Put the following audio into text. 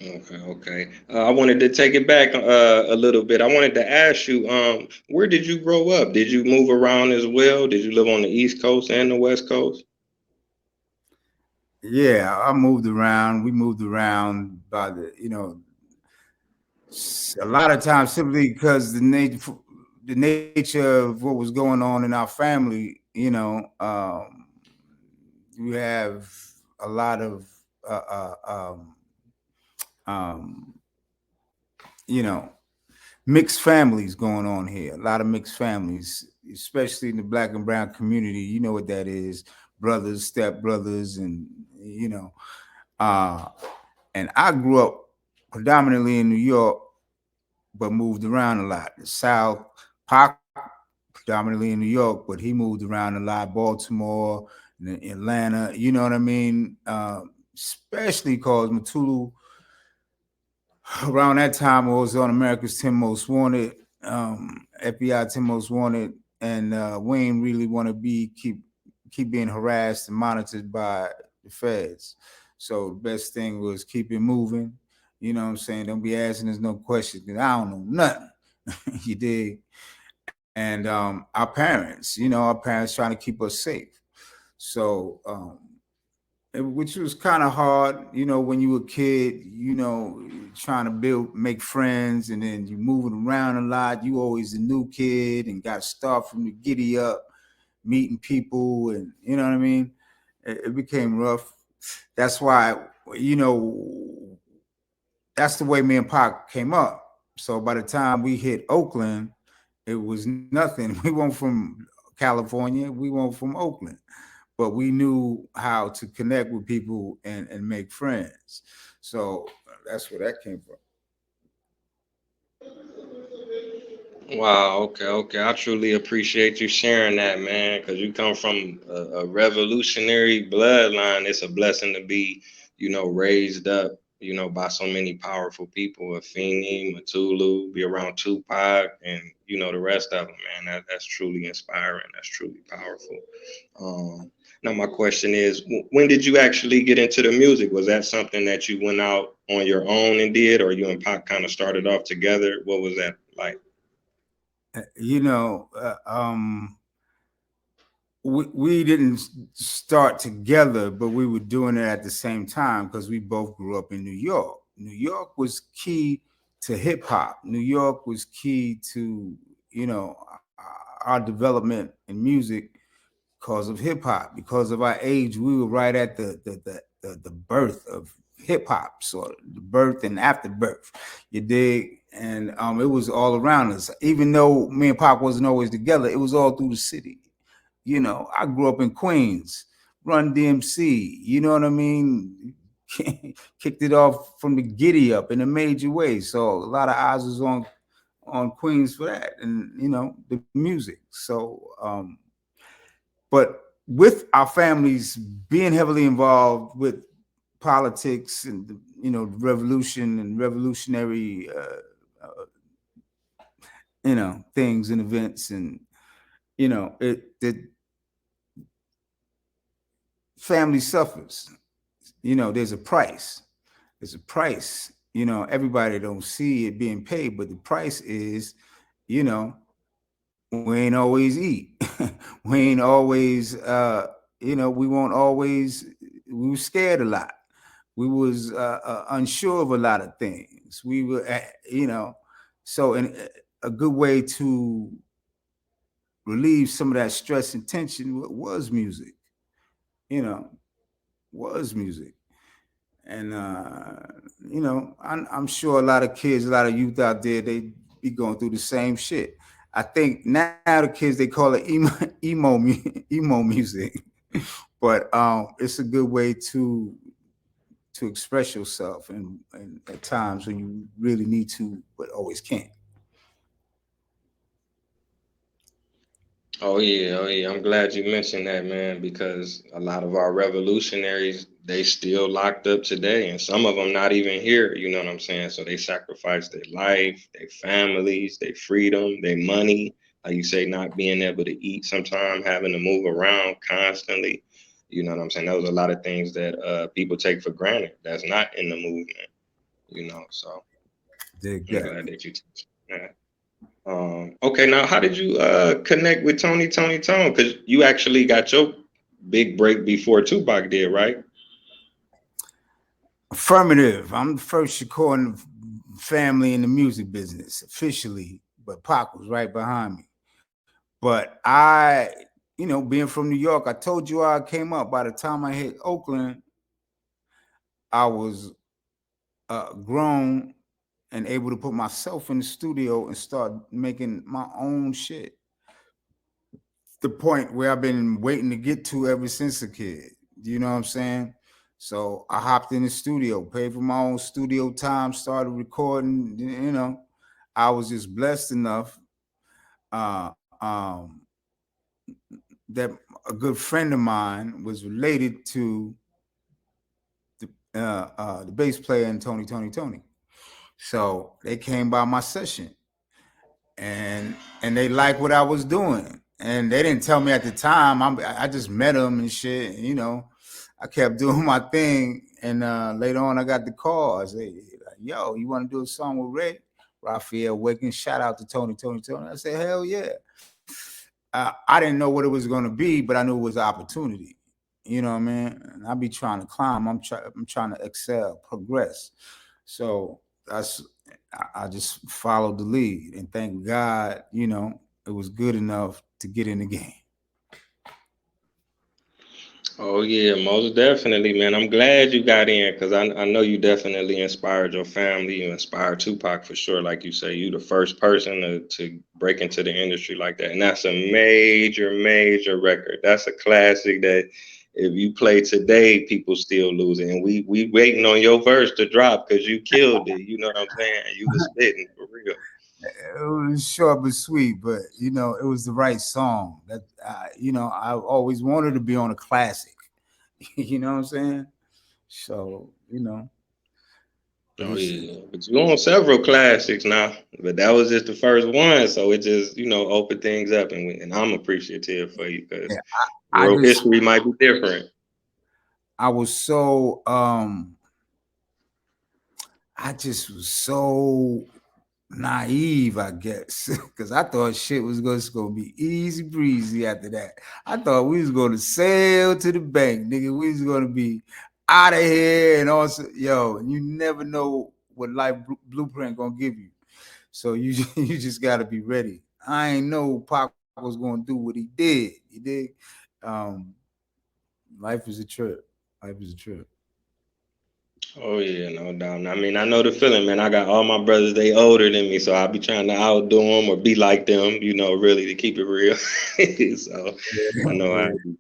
Okay, okay. I wanted to take it back a little bit. I wanted to ask you, where did you grow up? Did you move around as well? Did you live on the East Coast and the West Coast? Yeah, I moved around. We moved around by a lot of times simply because the nature of what was going on in our family. We have a lot of uh, uh, um, um, you know mixed families going on here. A lot of mixed families, especially in the black and brown community. You know what that is: brothers, step brothers, and you know. Uh, and I grew up predominantly in New York, but moved around a lot. The South, Pac predominantly in New York, but he moved around a lot. Baltimore, Atlanta. You know what I mean? Especially because Mutulu around that time I was on America's 10 Most Wanted, FBI 10 Most Wanted, and we ain't really want to keep being harassed and monitored by the feds. So the best thing was keep it moving. You know what I'm saying? Don't be asking us no questions because I don't know nothing. You dig? And our parents trying to keep us safe. So which was kind of hard, when you were a kid, trying to make friends, and then you moving around a lot. You always a new kid and got to start from the giddy up, meeting people, and you know what I mean. It became rough. That's why, you know, that's the way me and Pac came up. So by the time we hit Oakland, it was nothing. We weren't from California. We weren't from Oakland, but we knew how to connect with people and make friends. So that's where that came from. Wow, okay, okay. I truly appreciate you sharing that, man, because you come from a revolutionary bloodline. It's a blessing to be, raised up, by so many powerful people, Afeni, Mutulu, be around Tupac, and, the rest of them, man. That's truly inspiring. That's truly powerful. Now, my question is, when did you actually get into the music? Was that something that you went out on your own and did, or you and Pac kind of started off together? What was that like? You know, we didn't start together, but we were doing it at the same time because we both grew up in New York. New York was key to hip hop. New York was key to, you know, our development in music because of hip hop. Because of our age, we were right at the birth of hip hop, sort of the birth and afterbirth. You dig? And it was all around us. Even though me and Pop wasn't always together, it was all through the city. I grew up in Queens, Run DMC. You know what I mean? Kicked it off from the giddy up in a major way. So a lot of eyes was on Queens for that, and the music. So but with our families being heavily involved with politics and revolution and revolutionary things and events, and it family suffers. There's a price. There's a price. Everybody don't see it being paid, but the price is, you know, we ain't always eat. We ain't always, we won't always. We were scared a lot. We was unsure of a lot of things. We were, so a good way to relieve some of that stress and tension was music. You know, was music. And I'm sure a lot of kids, a lot of youth out there, they be going through the same shit. I think now the kids they call it emo music, but it's a good way to express yourself, and at times when you really need to, but always can't. Oh yeah, oh yeah. I'm glad you mentioned that, man, because a lot of our revolutionaries, they still locked up today, and some of them not even here. You know what I'm saying? So they sacrificed their life, their families, their freedom, their money. Like you say, not being able to eat sometime, having to move around constantly. You know what I'm saying? That was a lot of things that people take for granted. That's not in the movement. you know. So Dig I'm that. glad that you touched on that. Okay, now how did you connect with Tony Toni Tone? Because you actually got your big break before Tupac did, right? Affirmative. I'm the first Shakur in the family in the music business officially, but Pac was right behind me. But being from New York, I told you how I came up. By the time I hit Oakland, I was grown and able to put myself in the studio and start making my own shit. The point where I've been waiting to get to ever since a kid. You know what I'm saying? So I hopped in the studio, paid for my own studio time, started recording. I was just blessed enough uh, um, that a good friend of mine was related to the bass player in Tony. So they came by my session and they liked what I was doing. And they didn't tell me at the time. I just met them and shit. I kept doing my thing. And later on, I got the call. I said, like, "Yo, you want to do a song with Red? Raphael Wiggins, shout out to Tony Tone." I said, "Hell yeah." I didn't know what it was going to be, but I knew it was an opportunity. You know what I mean? And I be trying to climb. I'm trying to excel, progress. So I just followed the lead, and thank God, it was good enough to get in the game. Oh yeah, most definitely, man. I'm glad you got in because I know you definitely inspired your family. You inspired Tupac for sure. Like you say, you the first person to break into the industry like that. And that's a major, major record. That's a classic that if you play today, people still lose it. And we waiting on your verse to drop because you killed it. You know what I'm saying? You was spitting for real. It was short but sweet, but it was the right song. That I always wanted to be on a classic. You know what I'm saying? So but Oh it's yeah, but you on several classics now, but that was just the first one, so it just opened things up, and I'm appreciative for you because yeah. I world just history might be different. I was so I just was so naive, I guess, because I thought shit was just gonna be easy breezy after that. I thought we was gonna sail to the bank, nigga. We was gonna be out of here, and also, yo, you never know what life blueprint gonna give you. So you you just gotta be ready. I ain't know Pac was gonna do what he did. You did. Um, life is a trip. Life is a trip. Oh yeah, no doubt. I mean, I know the feeling, man. I got all my brothers; they older than me, so I be trying to outdo them or be like them, really to keep it real. So I know how Yeah. it be.